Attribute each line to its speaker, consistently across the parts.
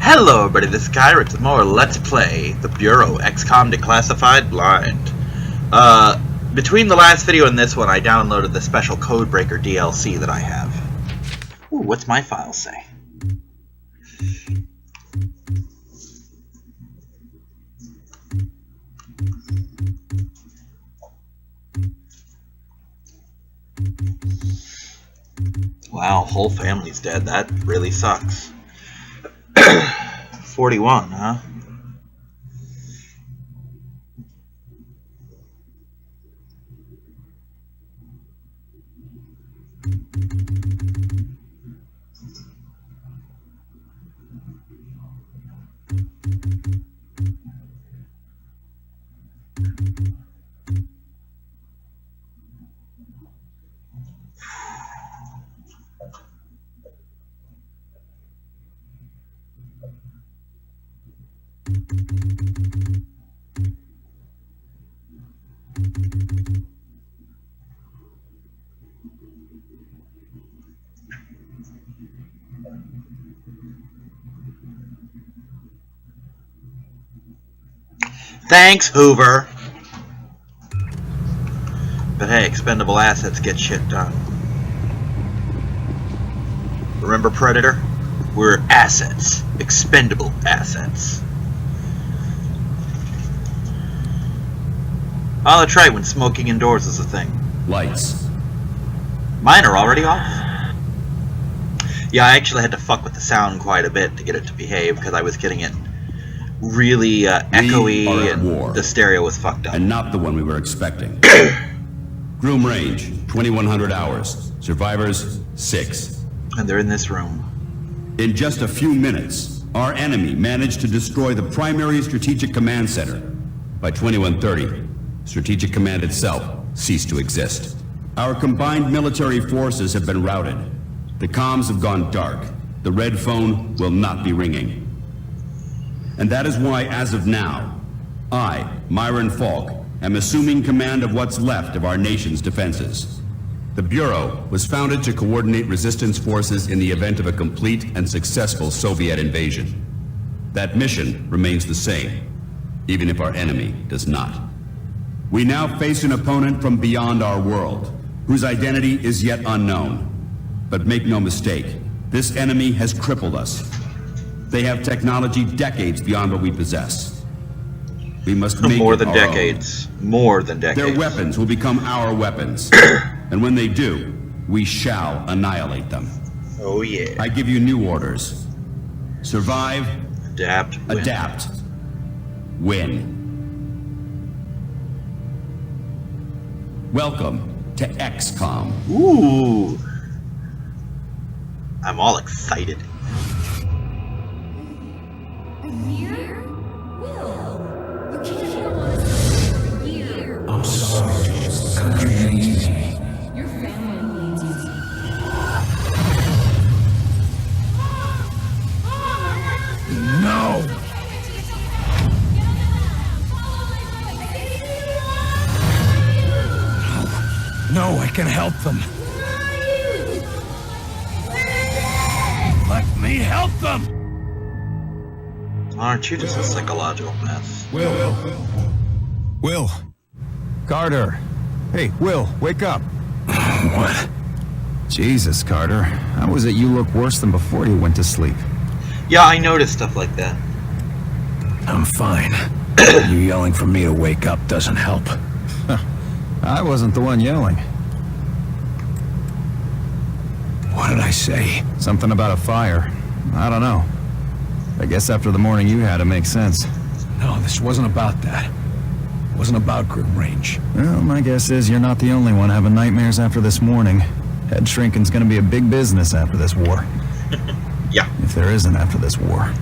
Speaker 1: Hello everybody, this is Kyrick with more Let's Play The Bureau, XCOM Declassified Blind. Between the last video and this one, I downloaded the special Codebreaker DLC that I have. Ooh, what's my file say? Wow, whole family's dead. That really sucks. 41, huh? Thanks, Hoover. But hey, expendable assets get shit done. Remember Predator? We're assets. Expendable assets. Oh, that's right, when smoking indoors is a thing.
Speaker 2: Lights.
Speaker 1: Mine are already off. Yeah, I actually had to fuck with the sound quite a bit to get it to behave, because I was getting it really echoey, and the stereo was fucked up.
Speaker 2: And not the one we were expecting. Groom range, 2100 hours. Survivors, 6.
Speaker 1: And they're in this room.
Speaker 2: In just a few minutes, our enemy managed to destroy the primary strategic command center. By 2130, Strategic Command itself ceased to exist. Our combined military forces have been routed. The comms have gone dark. The red phone will not be ringing. And that is why, as of now, I, Myron Falk, am assuming command of what's left of our nation's defenses. The Bureau was founded to coordinate resistance forces in the event of a complete and successful Soviet invasion. That mission remains the same, even if our enemy does not. We now face an opponent from beyond our world, whose identity is yet unknown. But make no mistake, this enemy has crippled us. They have technology decades beyond what we possess. We must make
Speaker 1: more
Speaker 2: it
Speaker 1: than
Speaker 2: our
Speaker 1: decades.
Speaker 2: own.
Speaker 1: More than decades.
Speaker 2: Their weapons will become our weapons. And when they do, we shall annihilate them.
Speaker 1: Oh yeah.
Speaker 2: I give you new orders. Survive.
Speaker 1: Adapt. Win.
Speaker 2: Adapt. Win. Welcome to XCOM.
Speaker 1: Ooh. I'm all excited.
Speaker 3: A year? Will, you can't hold on to something for a year.
Speaker 4: I'm sorry, it's country easy.
Speaker 3: Your family needs you.
Speaker 4: No! No, I can help them. Let me help them!
Speaker 1: Aren't you just a psychological mess?
Speaker 4: Will.
Speaker 5: Carter. Hey, Will, wake up.
Speaker 4: What?
Speaker 5: Jesus, Carter. How was it you look worse than before you went to sleep?
Speaker 1: Yeah, I noticed stuff like that.
Speaker 4: I'm fine. You yelling for me to wake up doesn't help.
Speaker 5: I wasn't the one yelling.
Speaker 4: What did I say?
Speaker 5: Something about a fire. I don't know. I guess after the morning you had, it makes sense.
Speaker 4: No, this wasn't about that. It wasn't about Groom Range.
Speaker 5: Well, my guess is you're not the only one having nightmares after this morning. Head shrinking's gonna be a big business after this war.
Speaker 1: Yeah.
Speaker 5: If there isn't after this war.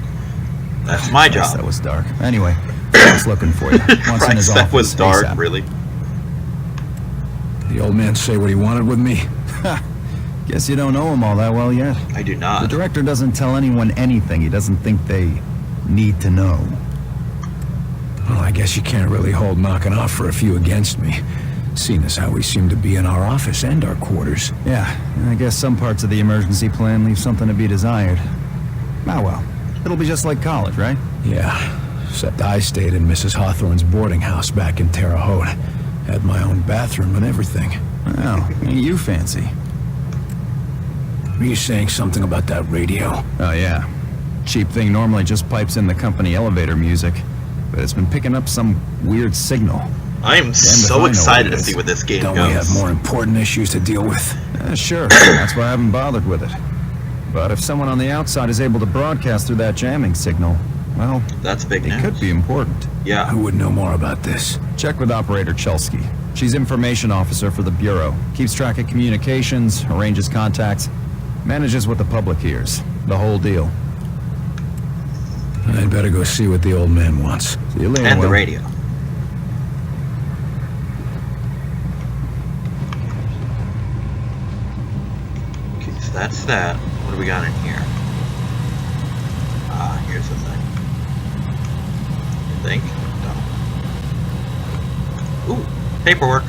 Speaker 1: That's my
Speaker 5: Christ,
Speaker 1: job.
Speaker 5: that was dark. Anyway, I was looking for you. Once in his
Speaker 1: Christ, that
Speaker 5: office,
Speaker 1: was dark,
Speaker 5: ASAP.
Speaker 1: really.
Speaker 4: The old man say what he wanted with me?
Speaker 5: Guess you don't know him all that well yet.
Speaker 1: I do
Speaker 5: The
Speaker 1: not.
Speaker 5: director doesn't tell anyone anything he doesn't think they need to know.
Speaker 4: Well, I guess you can't really hold knocking off for a few against me. Seeing as how we seem to be in our office and our quarters.
Speaker 5: Yeah, I guess some parts of the emergency plan leave something to be desired. Ah well, It'll be just like college, right?
Speaker 4: Yeah, except I stayed in Mrs. Hawthorne's boarding house back in Terre Haute. Had my own bathroom and everything.
Speaker 5: Well, ain't you fancy?
Speaker 4: Were you saying something about that radio?
Speaker 5: Oh, yeah. Cheap thing normally just pipes in the company elevator music, but it's been picking up some weird signal.
Speaker 1: I am
Speaker 5: if I
Speaker 1: so
Speaker 5: know
Speaker 1: excited
Speaker 5: what
Speaker 1: to
Speaker 5: it
Speaker 1: see
Speaker 5: is.
Speaker 1: where this game
Speaker 4: Don't
Speaker 1: goes.
Speaker 4: we have more important issues to deal with?
Speaker 5: Sure, that's why I haven't bothered with it. But if someone on the outside is able to broadcast through that jamming signal, well,
Speaker 1: That's big
Speaker 5: it
Speaker 1: news.
Speaker 5: could be important.
Speaker 1: Yeah.
Speaker 4: Who would know more about this?
Speaker 5: Check with Operator Chelsky. She's information officer for the Bureau. Keeps track of communications, arranges contacts, manages what the public hears. The whole deal.
Speaker 4: I'd better go see what the old man wants.
Speaker 5: See you later,
Speaker 1: And the
Speaker 5: Will.
Speaker 1: radio. Okay, so that's that. What do we got in here? Ah, here's the thing. You think? No. Ooh, paperwork.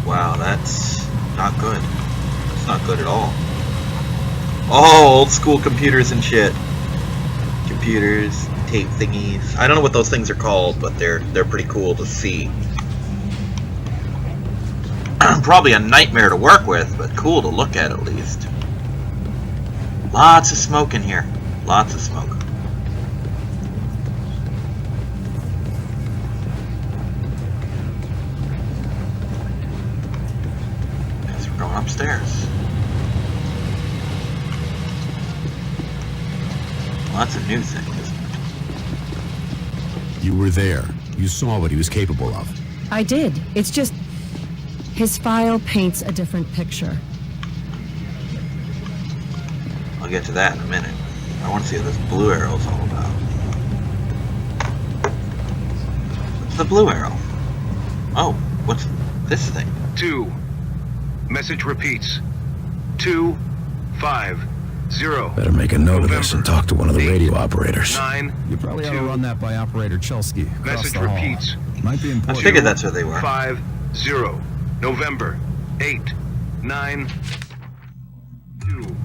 Speaker 1: Wow, that's not good. That's not good at all. Oh, old school computers and shit. Computers, tape thingies. I don't know what those things are called, but they're pretty cool to see. Probably a nightmare to work with, but cool to look at least. Lots of smoke in here. Lots of smoke. Guess we're going upstairs. Lots of new things.
Speaker 2: You were there. You saw what he was capable of.
Speaker 6: I did. It's just... his file paints a different picture.
Speaker 1: I'll get to that in a minute. I want to see what this blue arrow's all about. What's the blue arrow? Oh, what's this thing?
Speaker 7: 2. Message repeats. 2, 5, 0.
Speaker 4: Better make a note of this and talk to one of the radio operators.
Speaker 7: 9.
Speaker 5: You probably ought to
Speaker 7: 2.
Speaker 5: run that by Operator Chelsky across
Speaker 7: Message
Speaker 5: the hall.
Speaker 7: repeats.
Speaker 5: Might be
Speaker 1: I
Speaker 5: important.
Speaker 1: figured that's where they were.
Speaker 7: 5, 0. November 8, 9, 2.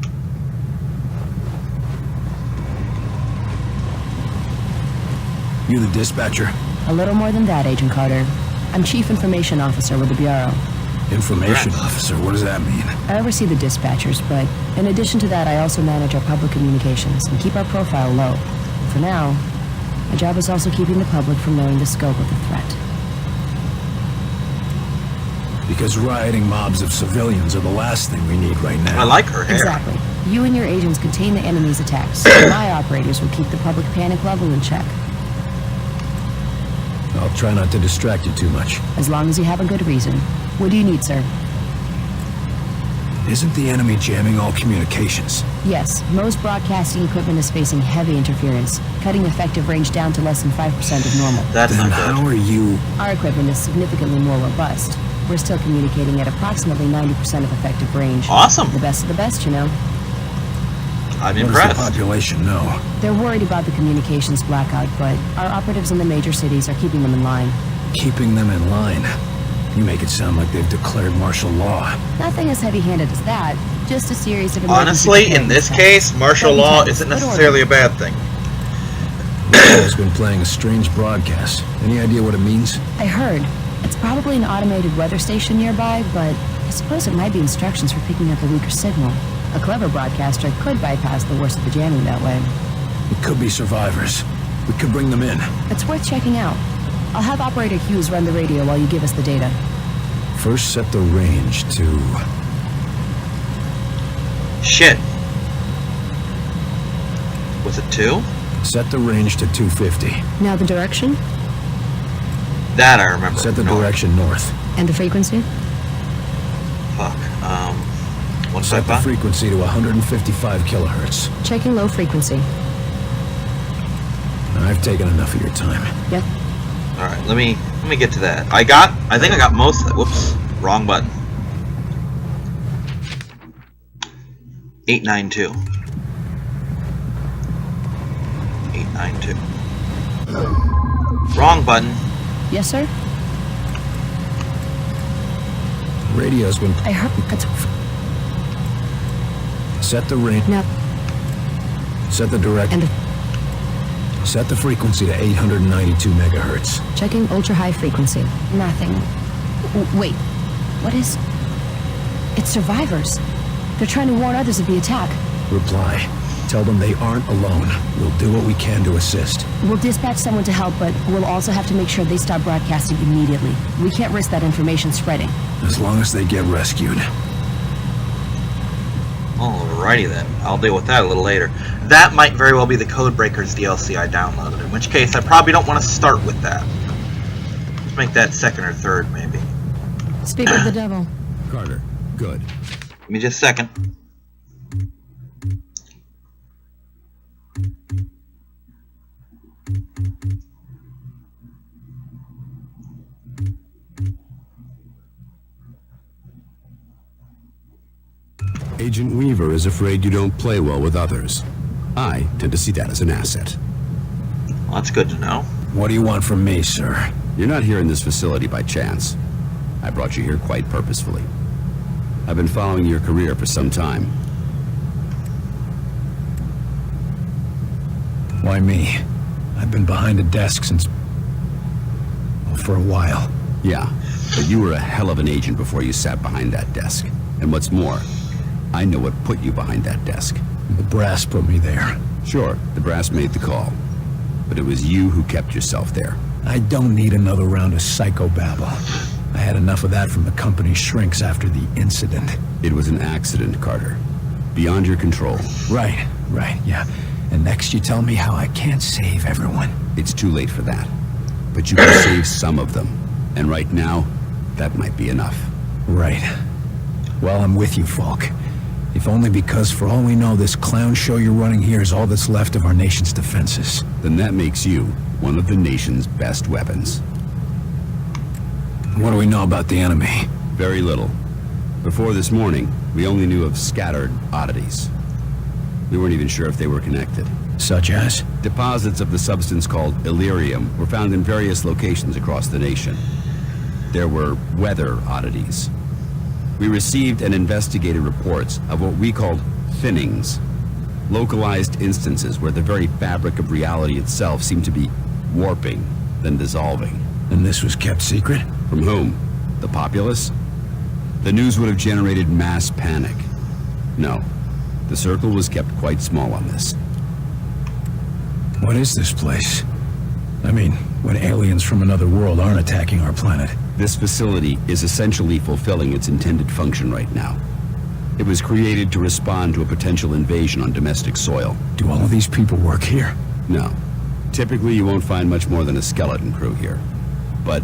Speaker 4: You the dispatcher?
Speaker 6: A little more than that, Agent Carter. I'm Chief Information Officer with the Bureau.
Speaker 4: Information
Speaker 1: Correct.
Speaker 4: officer, what does that mean?
Speaker 6: I oversee the dispatchers, but in addition to that, I also manage our public communications and keep our profile low. And for now, my job is also keeping the public from knowing the scope of the threat.
Speaker 4: Because rioting mobs of civilians are the last thing we need right now.
Speaker 1: I like her hair.
Speaker 6: Exactly. You and your agents contain the enemy's attacks, and my operators will keep the public panic level in check.
Speaker 4: I'll try not to distract you too much.
Speaker 6: As long as you have a good reason. What do you need, sir?
Speaker 4: Isn't the enemy jamming all communications?
Speaker 6: Yes, most broadcasting equipment is facing heavy interference, cutting effective range down to less than 5% of normal.
Speaker 1: That's
Speaker 4: Then
Speaker 1: not
Speaker 4: how
Speaker 1: good.
Speaker 4: are you...
Speaker 6: Our equipment is significantly more robust. We're still communicating at approximately 90% of effective range.
Speaker 1: Awesome.
Speaker 6: The best of the best, you know.
Speaker 1: I'm
Speaker 4: What does the
Speaker 1: impressed.
Speaker 4: population know?
Speaker 6: They're worried about the communications blackout, but our operatives in the major cities are keeping them in line.
Speaker 4: Keeping them in line. You make it sound like they've declared martial law.
Speaker 6: Nothing as heavy-handed as that, just a series of emergency
Speaker 1: Honestly, in
Speaker 6: preparedness
Speaker 1: this
Speaker 6: tests.
Speaker 1: case, martial
Speaker 6: Don't be
Speaker 1: law
Speaker 6: tense,
Speaker 1: isn't
Speaker 6: but
Speaker 1: necessarily a
Speaker 6: order.
Speaker 1: bad thing.
Speaker 4: Has been playing a strange broadcast. Any idea what it means?
Speaker 6: I heard. It's probably an automated weather station nearby, but I suppose it might be instructions for picking up a weaker signal. A clever broadcaster could bypass the worst of the jamming that way.
Speaker 4: It could be survivors. We could bring them in.
Speaker 6: It's worth checking out. I'll have Operator Hughes run the radio while you give us the data.
Speaker 4: First set the range to...
Speaker 1: Shit. Was it 2?
Speaker 4: Set the range to 250.
Speaker 6: Now the direction
Speaker 1: That I remember.
Speaker 4: Set the
Speaker 1: No.
Speaker 4: direction north.
Speaker 6: and the frequency.
Speaker 1: Fuck. What's
Speaker 4: Set
Speaker 1: that
Speaker 4: the frequency to 155 kilohertz.
Speaker 6: Checking low frequency.
Speaker 4: I've taken enough of your time.
Speaker 6: Yep.
Speaker 1: Alright, let me get to that. I think I got most of that. Whoops. Wrong button. 892. 892. Wrong button.
Speaker 6: Yes, sir?
Speaker 4: Radio's been...
Speaker 6: I heard...
Speaker 4: Set the ring.
Speaker 6: Now...
Speaker 4: Set the direct...
Speaker 6: And...
Speaker 4: Set the frequency to 892 megahertz.
Speaker 6: Checking ultra-high frequency. Nothing. Wait. What is... It's survivors. They're trying to warn others of the attack.
Speaker 4: Reply. Tell them they aren't alone. We'll do what we can to assist.
Speaker 6: We'll dispatch someone to help, but we'll also have to make sure they stop broadcasting immediately. We can't risk that information spreading.
Speaker 4: As long as they get rescued.
Speaker 1: Alrighty then, I'll deal with that a little later. That might very well be the Codebreakers DLC I downloaded, in which case I probably don't want to start with that. Let's make that second or third, maybe.
Speaker 6: Speak of the devil.
Speaker 2: Carter, good.
Speaker 1: Give me just a second.
Speaker 2: Agent Weaver is afraid you don't play well with others. I tend to see that as an asset.
Speaker 1: Well, that's good to know.
Speaker 4: What do you want from me, sir?
Speaker 2: You're not here in this facility by chance. I brought you here quite purposefully. I've been following your career for some time.
Speaker 4: Why me? I've been behind a desk since... well, for a while.
Speaker 2: Yeah, but you were a hell of an agent before you sat behind that desk. And what's more, I know what put you behind that desk.
Speaker 4: The brass put me there.
Speaker 2: Sure, the brass made the call. But it was you who kept yourself there.
Speaker 4: I don't need another round of psychobabble. I had enough of that from the company's shrinks after the incident.
Speaker 2: It was an accident, Carter. Beyond your control.
Speaker 4: Right, yeah. And next you tell me how I can't save everyone.
Speaker 2: It's too late for that. But you can save some of them. And right now, that might be enough.
Speaker 4: Right. Well, I'm with you, Falk. If only because, for all we know, this clown show you're running here is all that's left of our nation's defenses.
Speaker 2: Then that makes you one of the nation's best weapons.
Speaker 4: What do we know about the enemy?
Speaker 2: Very little. Before this morning, we only knew of scattered oddities. We weren't even sure if they were connected.
Speaker 4: Such as?
Speaker 2: Deposits of the substance called Illyrium were found in various locations across the nation. There were weather oddities. We received and investigated reports of what we called thinnings, localized instances where the very fabric of reality itself seemed to be warping, then dissolving.
Speaker 4: And this was kept secret?
Speaker 2: From whom? The populace? The news would have generated mass panic. No, the circle was kept quite small on this.
Speaker 4: What is this place? I mean, when aliens from another world aren't attacking our planet.
Speaker 2: This facility is essentially fulfilling its intended function right now. It was created to respond to a potential invasion on domestic soil.
Speaker 4: Do all of these people work here?
Speaker 2: No. Typically, you won't find much more than a skeleton crew here. But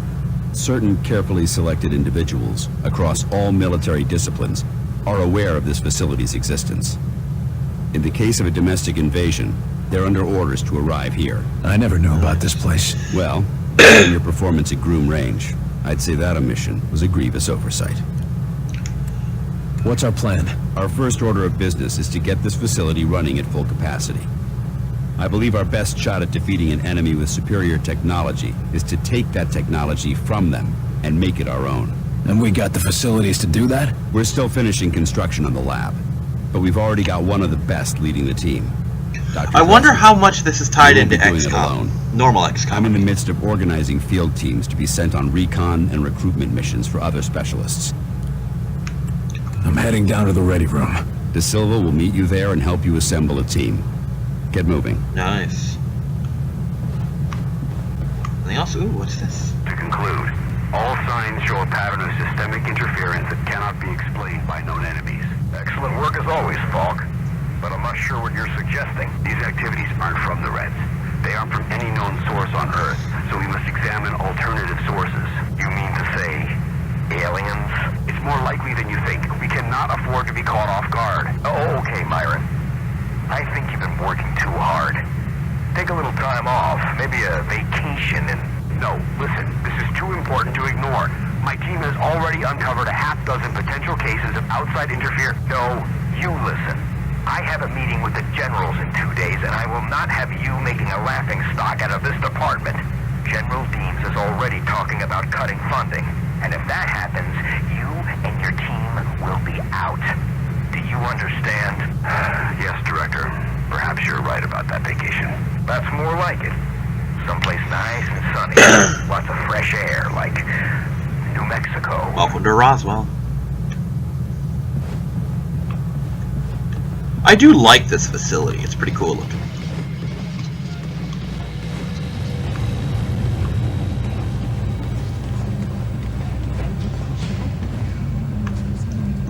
Speaker 2: certain carefully selected individuals across all military disciplines are aware of this facility's existence. In the case of a domestic invasion, they're under orders to arrive here.
Speaker 4: I never knew about this place.
Speaker 2: Well, in your performance at Groom Range, I'd say that omission was a grievous oversight.
Speaker 4: What's our plan?
Speaker 2: Our first order of business is to get this facility running at full capacity. I believe our best shot at defeating an enemy with superior technology is to take that technology from them and make it our own.
Speaker 4: And we got the facilities to do that?
Speaker 2: We're still finishing construction on the lab, but we've already got one of the best leading the team. Dr.
Speaker 1: I wonder how much this is tied
Speaker 2: You won't
Speaker 1: into
Speaker 2: be doing it
Speaker 1: XCOM.
Speaker 2: alone.
Speaker 1: Normal XCOM.
Speaker 2: I'm in the midst of organizing field teams to be sent on recon and recruitment missions for other specialists.
Speaker 4: I'm heading down to the ready room.
Speaker 2: De Silva will meet you there and help you assemble a team. Get moving.
Speaker 1: Nice. Anything else? Ooh, what's this?
Speaker 7: To conclude, all signs show a pattern of systemic interference that cannot be explained by known enemies. Excellent work as always, Falk. But I'm not sure what you're suggesting. These activities aren't from the Reds. They aren't from any known source on Earth, so we must examine alternative sources. You mean to say aliens? It's more likely than you think. We cannot afford to be caught off guard. Oh, okay, Myron. I think you've been working too hard. Take a little time off, maybe a vacation, and... No, listen, this is too important to ignore. My team has already uncovered a half dozen potential cases of outside interference. No, you listen. I have a meeting with the generals in 2 days, and I will not have you making a laughing stock out of this department. General Deems is already talking about cutting funding, and if that happens, you and your out. Do you understand? Yes, Director. Perhaps you're right about that vacation. That's more like it. Someplace nice and sunny. Lots of fresh air, like New Mexico.
Speaker 1: Welcome to Roswell. I do like this facility. It's pretty cool looking.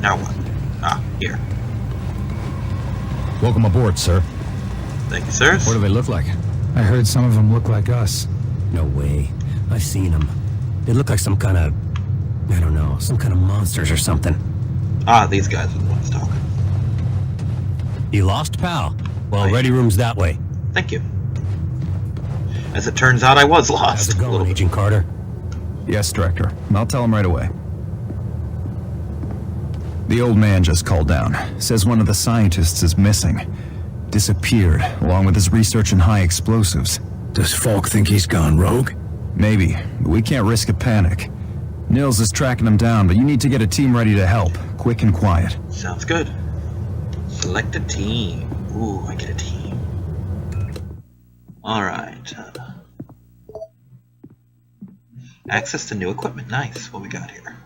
Speaker 1: Now what? Ah, here.
Speaker 5: Welcome aboard, sir.
Speaker 1: Thank you, sirs.
Speaker 4: What do they look like? I heard some of them look like us.
Speaker 8: No way. I've seen them. They look like some kind of... I don't know, some kind of monsters or something.
Speaker 1: Ah, these guys are the ones talking.
Speaker 8: You lost, pal? Well,
Speaker 1: Right.
Speaker 8: ready room's that way.
Speaker 1: Thank you. As it turns out, I was lost.
Speaker 8: How's it
Speaker 1: a little
Speaker 8: going,
Speaker 1: bit.
Speaker 8: Agent Carter?
Speaker 5: Yes, Director. I'll tell him right away. The old man just called down. Says one of the scientists is missing. Disappeared, along with his research in high explosives.
Speaker 4: Does Falk think he's gone rogue?
Speaker 5: Maybe, but we can't risk a panic. Nils is tracking him down, but you need to get a team ready to help. Quick and quiet.
Speaker 1: Sounds good. Select a team. Ooh, I get a team. Alright. Access to new equipment. Nice. What we got here?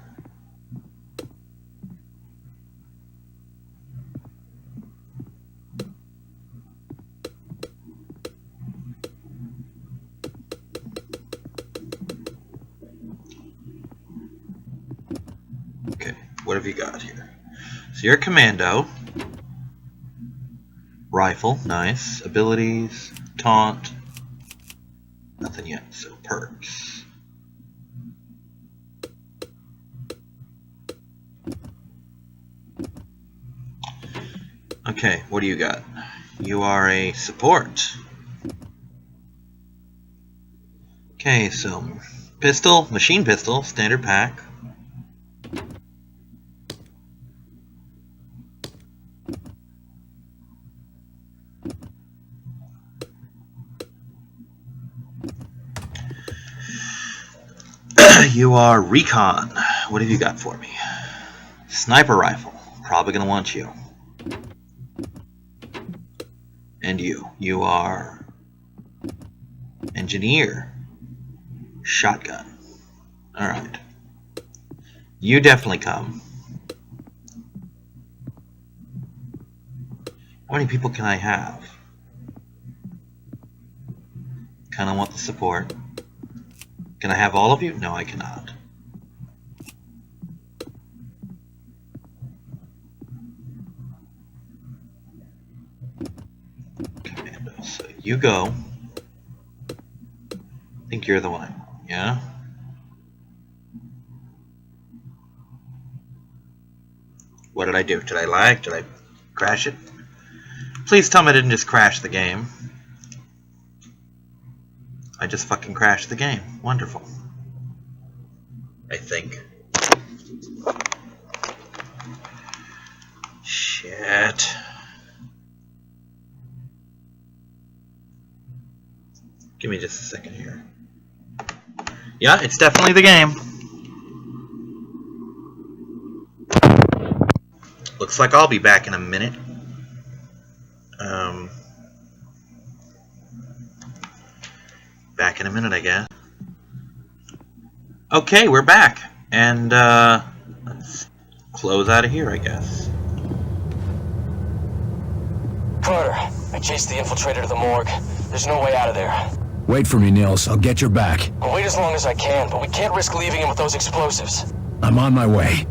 Speaker 1: Okay, what have you got here? So you're a commando. Rifle, nice. Abilities, taunt. Nothing yet, so perks. Okay, what do you got? You are a support. Okay, so pistol, machine pistol, standard pack. You are recon. What have you got for me? Sniper rifle. Probably gonna want you. And you are engineer. Shotgun. Alright. You definitely come. How many people can I have? Kinda want the support. Can I have all of you? No, I cannot. Commando. So you go. I think you're the one. Yeah? What did I do? Did I lag? Did I crash it? Please tell me I didn't just crash the game. I just fucking crashed the game. Wonderful. I think. Shit. Give me just a second here. Yeah, it's definitely the game. Looks like I'll be back in a minute. Back in a minute, I guess. Okay, we're back. And, let's close out of here, I guess.
Speaker 8: Carter, I chased the infiltrator to the morgue. There's no way out of there.
Speaker 4: Wait for me, Nils. I'll get your back.
Speaker 8: I'll wait as long as I can, but we can't risk leaving him with those explosives.
Speaker 4: I'm on my way.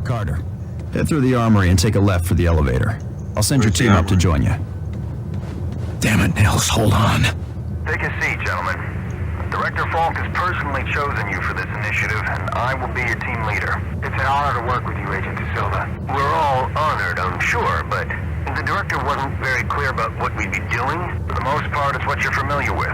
Speaker 5: Carter, head through the armory and take a left for the elevator. I'll send your
Speaker 1: Where's the
Speaker 5: team up to
Speaker 1: armory?
Speaker 5: join you.
Speaker 4: Damn it, Nils. Hold on.
Speaker 7: Take a seat, gentlemen. Director Falk has personally chosen you for this initiative, and I will be your team leader. It's an honor to work with you, Agent De Silva. We're all honored, I'm sure, but the director wasn't very clear about what we'd be doing. For the most part, it's what you're familiar with.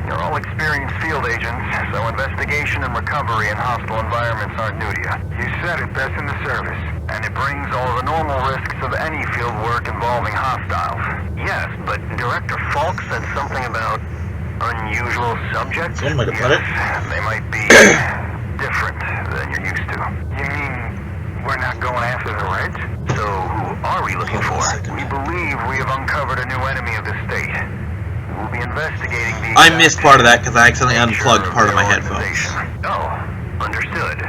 Speaker 7: You're all experienced field agents, so investigation and recovery in hostile environments aren't new to you. You said it, best in the service. And it brings all the normal risks of any field work involving hostiles. Yes, but Director Falk said something about unusual subjects?
Speaker 1: One way to put it.
Speaker 7: They might be different than you're used to. You mean we're not going after the Reds? So who are we looking for? We believe we have uncovered a new enemy of the state. We'll be investigating the...
Speaker 1: I missed part of that because I accidentally unplugged part of my headphones.
Speaker 7: Oh, understood.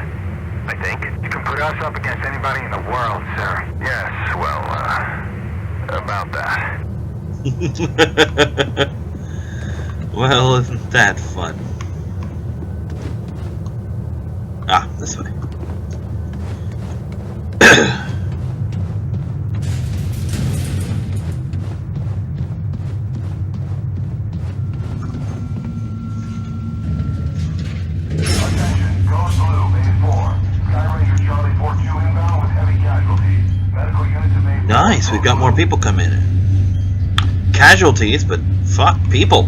Speaker 7: I think. You can put us up against anybody in the world, sir. Yes, well, about that.
Speaker 1: Well, isn't that fun? Ah, this way. Nice, we've got more people coming in. Casualties, but fuck people.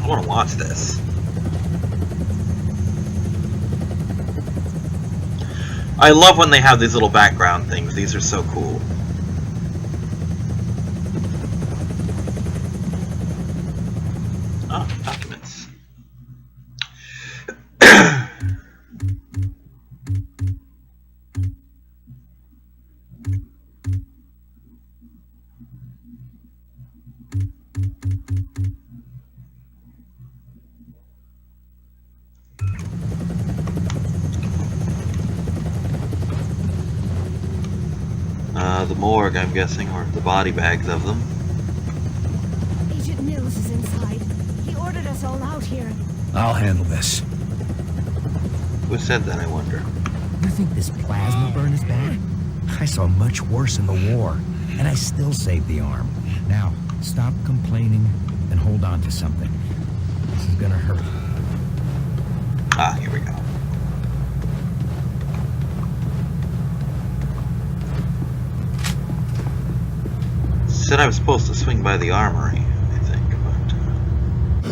Speaker 1: I want to watch this. I love when they have these little background things. These are so cool. Oh, documents. The morgue, I'm guessing, or the body bags of them.
Speaker 3: Agent Mills is inside. He ordered us all out here.
Speaker 4: I'll handle this.
Speaker 1: Who said that, I wonder?
Speaker 8: You think this plasma burn is bad? I saw much worse in the war, and I still saved the arm. Now, stop complaining and hold on to something. This is gonna hurt.
Speaker 1: Ah, here we go. Said I was supposed to swing by the armory, I think, but...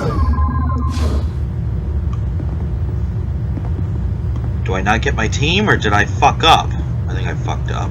Speaker 1: Do I not get my team, or did I fuck up? I think I fucked up.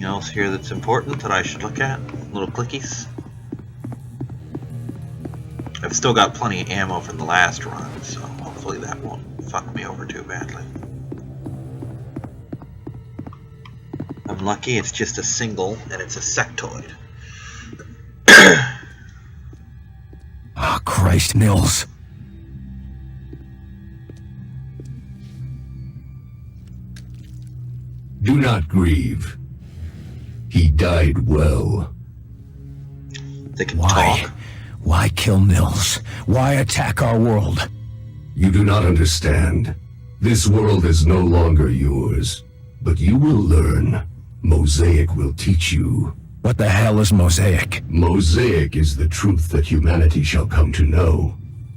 Speaker 1: Else here that's important that I should look at? Little clickies. I've still got plenty of ammo from the last run, so hopefully that won't fuck me over too badly. I'm lucky it's just a single and it's a sectoid.
Speaker 4: Oh, Christ, Mills.
Speaker 9: Do not grieve. He died well.
Speaker 1: They can
Speaker 4: Why?
Speaker 1: talk.
Speaker 4: Why kill Mills? Why attack our world?
Speaker 9: You do not understand. This world is no longer yours. But you will learn. Mosaic will teach you.
Speaker 4: What the hell is Mosaic?
Speaker 9: Mosaic is the truth that humanity shall come to know.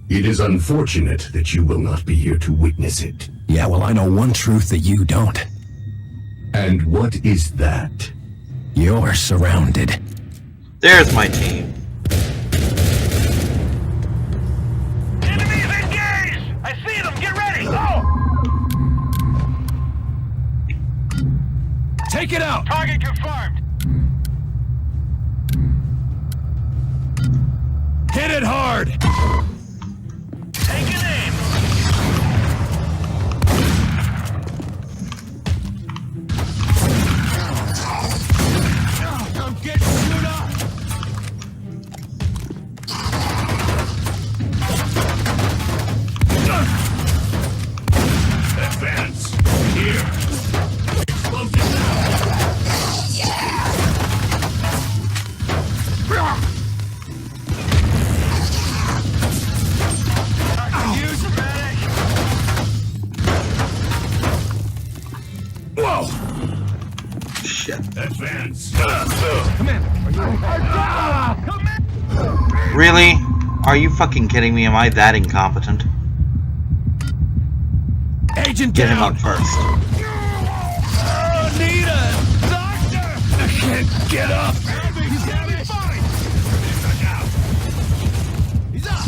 Speaker 9: It is unfortunate that you will not be here to witness it.
Speaker 4: Yeah, well, I know one truth that you don't.
Speaker 9: And what is that?
Speaker 4: You're surrounded.
Speaker 1: There's my team.
Speaker 7: Enemies engaged! I see them! Get ready! Go!
Speaker 4: Take it out!
Speaker 7: Target confirmed!
Speaker 4: Hit it hard!
Speaker 7: Take an aim!
Speaker 4: Get shoot up!
Speaker 9: Advance! Here! Explosive!
Speaker 1: Really? Are you fucking kidding me? Am I that incompetent?
Speaker 4: Agent
Speaker 1: Get him
Speaker 4: down!
Speaker 1: up first.
Speaker 4: Need a doctor! I can't get up! He's gonna be fine! He's up!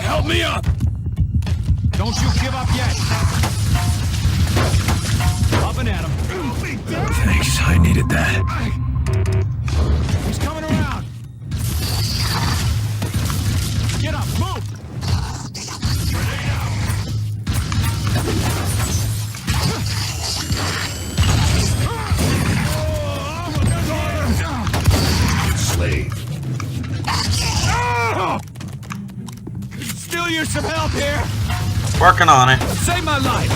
Speaker 4: Help me up! Don't you give up yet! Popping at him. Thanks, I needed that. He's coming around! Get up, move!
Speaker 9: Slave.
Speaker 4: Still use some help here!
Speaker 1: Working on it.
Speaker 4: Save my life!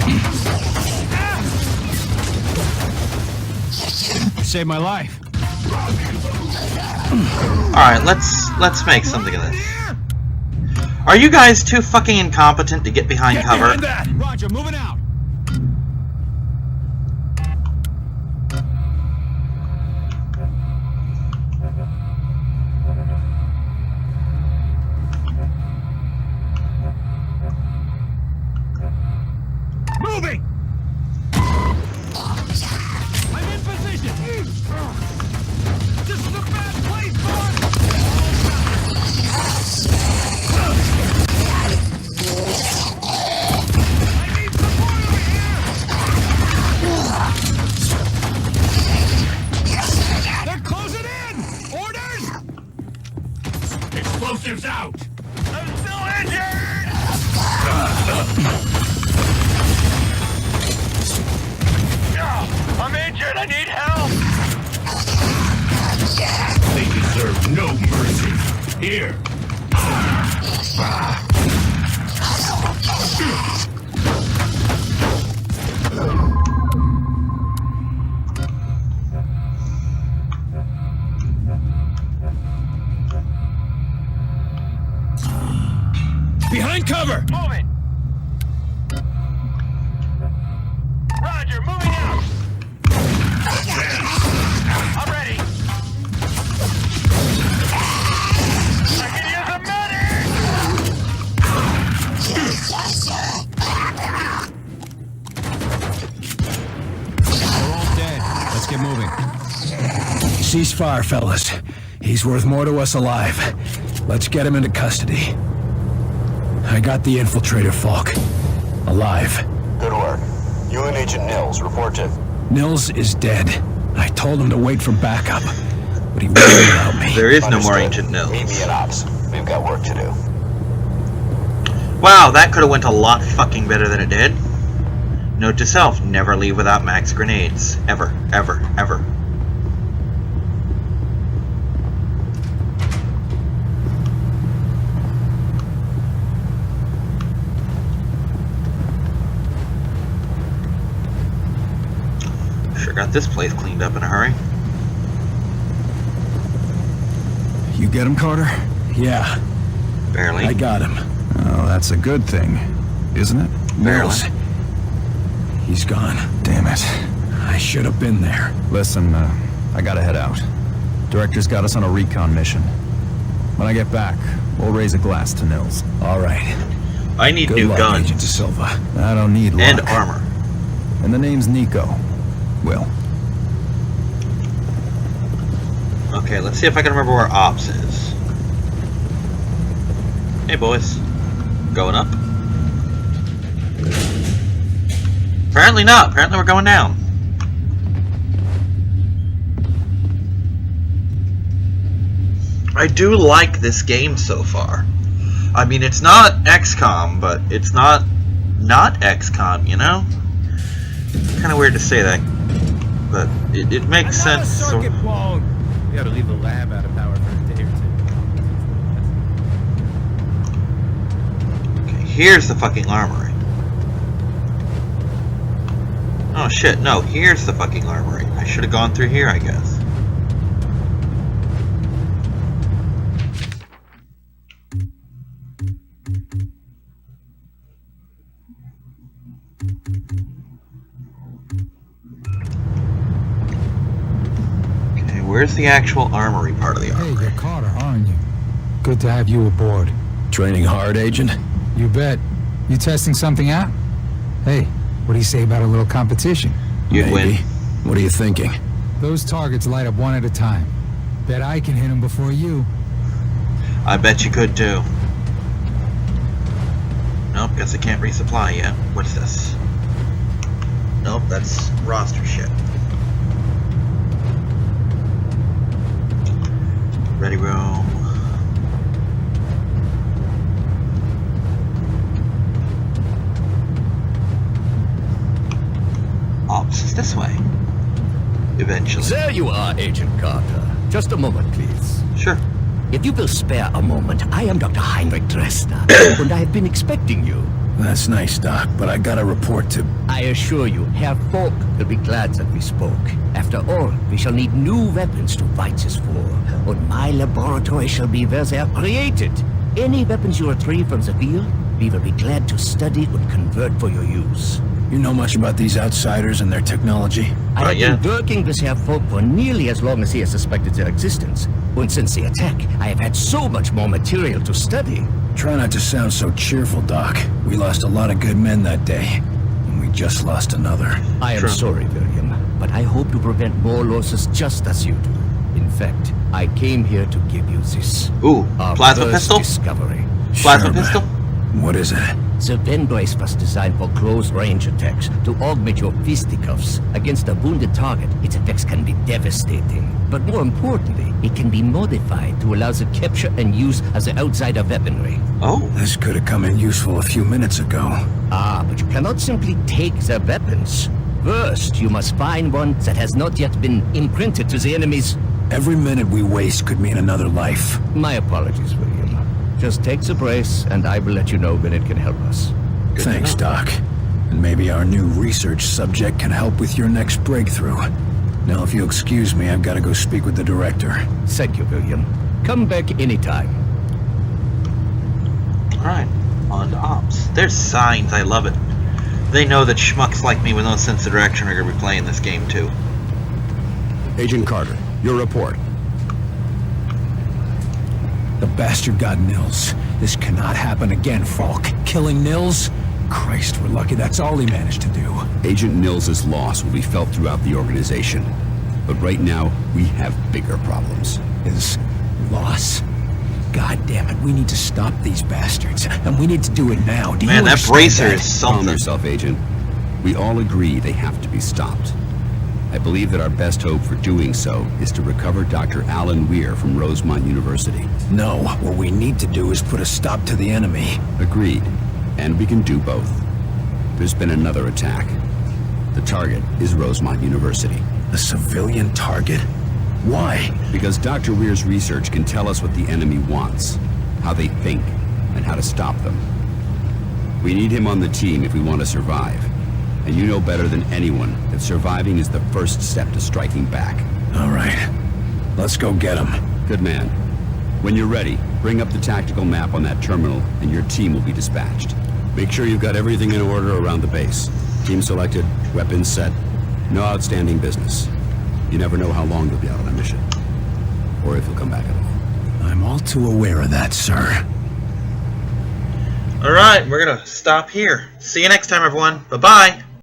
Speaker 4: Save my life.
Speaker 1: Alright, let's make something of this. Are you guys too fucking incompetent to get behind cover?
Speaker 4: Behind that. Roger, moving out. Moving! I'm in position! This is a bad place, boss! I need support over here! They're closing in! Orders!
Speaker 9: Explosives out!
Speaker 4: I'm still injured! I'm injured! I need help!
Speaker 9: They deserve no mercy. Here.
Speaker 4: Behind cover! Moving! Roger, moving out! I'm ready! I can use a medic! We're all dead. Let's get moving. Ceasefire, fellas. He's worth more to us alive. Let's get him into custody. I got the infiltrator, Falk. Alive.
Speaker 10: Good work. You and Agent Nils, report to...
Speaker 4: Nils is dead. I told him to wait for backup, but he wouldn't allow me.
Speaker 1: There is no more
Speaker 10: Understood.
Speaker 1: Ancient Nils.
Speaker 10: Meet me at Ops. We've got work to do.
Speaker 1: Wow, that could have went a lot fucking better than it did. Note to self, never leave without max grenades. Ever, ever, ever. Sure got this place cleaned up in a hurry.
Speaker 4: You get him, Carter? Yeah,
Speaker 1: Barely.
Speaker 4: I got him. Oh, that's a good thing, isn't it?
Speaker 1: Barely.
Speaker 4: Nils. He's gone. Damn it. I should have been there.
Speaker 5: Listen, I gotta head out. Director's got us on a recon mission. When I get back, we'll raise a glass to Nils.
Speaker 4: All right.
Speaker 1: I need
Speaker 4: Good
Speaker 1: new
Speaker 4: luck,
Speaker 1: guns.
Speaker 4: Agent De Silva.
Speaker 5: I don't need luck.
Speaker 1: And armor.
Speaker 5: And the name's Nico. Will.
Speaker 1: Okay, let's see if I can remember where Ops is. Hey, boys. Going up? Apparently not. Apparently we're going down. I do like this game so far. I mean, it's not XCOM, but it's not XCOM, you know? Kind of weird to say that, but it makes sense.
Speaker 11: Circuit blown. We ought to leave the lab out of power for a day or two.
Speaker 1: Okay, here's the fucking armory. Oh shit, no, here's the fucking armory. I should have gone through here, I guess. Okay, where's the actual armory part of the armory?
Speaker 11: Hey, you're Carter, aren't you?
Speaker 4: Good to have you aboard.
Speaker 12: Training hard, Agent?
Speaker 4: You bet. You testing something out? Hey, what do you say about a little competition?
Speaker 1: You'd win.
Speaker 12: What are you thinking?
Speaker 4: Those targets light up one at a time. Bet I can hit them before you.
Speaker 1: I bet you could too. Nope, guess I can't resupply yet. What's this? Nope, that's roster shit. Ready room. Ops is this way. Eventually.
Speaker 13: There you are, Agent Carter. Just a moment, please.
Speaker 1: Sure.
Speaker 13: If you will spare a moment, I am Dr. Heinrich Dresner, and I have been expecting you.
Speaker 12: That's nice, Doc, but I got a report to...
Speaker 13: I assure you, Herr Falk will be glad that we spoke. After all, we shall need new weapons to fight this war, and my laboratory shall be where they are created. Any weapons you retrieve from the field, we will be glad to study and convert for your use.
Speaker 12: You know much about these outsiders and their technology?
Speaker 13: I have been working with Herr Falk for nearly as long as he has suspected their existence. And since the attack, I have had so much more material to study.
Speaker 12: Try not to sound so cheerful, Doc. We lost a lot of good men that day, and we just lost another.
Speaker 13: I am sorry, William, but I hope to prevent more losses just as you do. In fact, I came here to give you this.
Speaker 1: Ooh,
Speaker 13: our
Speaker 1: plasma
Speaker 13: first
Speaker 1: pistol?
Speaker 13: discovery.
Speaker 1: Plasma pistol?
Speaker 12: What is it?
Speaker 13: The pen brace was designed for close-range attacks to augment your fisticuffs. Against a wounded target, its effects can be devastating. But more importantly, it can be modified to allow the capture and use as the outsider weaponry.
Speaker 1: Oh.
Speaker 12: This could have come in useful a few minutes ago.
Speaker 13: Ah, but you cannot simply take their weapons. First, you must find one that has not yet been imprinted to the enemies.
Speaker 12: Every minute we waste could mean another life.
Speaker 13: My apologies, William. Just take the brace, and I will let you know when it can help us.
Speaker 12: Thanks, Doc. And maybe our new research subject can help with your next breakthrough. Now, if you'll excuse me, I've got to go speak with the director.
Speaker 13: Thank you, William. Come back anytime.
Speaker 1: Alright, on to Ops. There's signs, I love it. They know that schmucks like me with no sense of direction are going to be playing this game too.
Speaker 2: Agent Carter, your report.
Speaker 4: The bastard got Nils. This cannot happen again, Falk. Killing Nils? Christ, we're lucky that's all he managed to do.
Speaker 2: Agent Nils' loss will be felt throughout the organization. But right now, we have bigger problems.
Speaker 4: His loss? God damn it, we need to stop these bastards. And we need to do it now. Do you
Speaker 1: Man, that
Speaker 4: understand
Speaker 1: bracer
Speaker 4: that?
Speaker 1: is something.
Speaker 2: Calm yourself, Agent. We all agree they have to be stopped. I believe that our best hope for doing so is to recover Dr. Alan Weir from Rosemont University.
Speaker 12: No, what we need to do is put a stop to the enemy.
Speaker 2: Agreed. And we can do both. There's been another attack. The target is Rosemont University.
Speaker 12: A civilian target? Why?
Speaker 2: Because Dr. Weir's research can tell us what the enemy wants, how they think, and how to stop them. We need him on the team if we want to survive. And you know better than anyone that surviving is the first step to striking back.
Speaker 12: All right. Let's go get him.
Speaker 2: Good man. When you're ready, bring up the tactical map on that terminal and your team will be dispatched. Make sure you've got everything in order around the base. Team selected, weapons set, no outstanding business. You never know how long you'll be out on a mission. Or if you'll come back at all.
Speaker 12: I'm all too aware of that, sir.
Speaker 1: Alright, we're gonna stop here. See you next time, everyone. Bye-bye.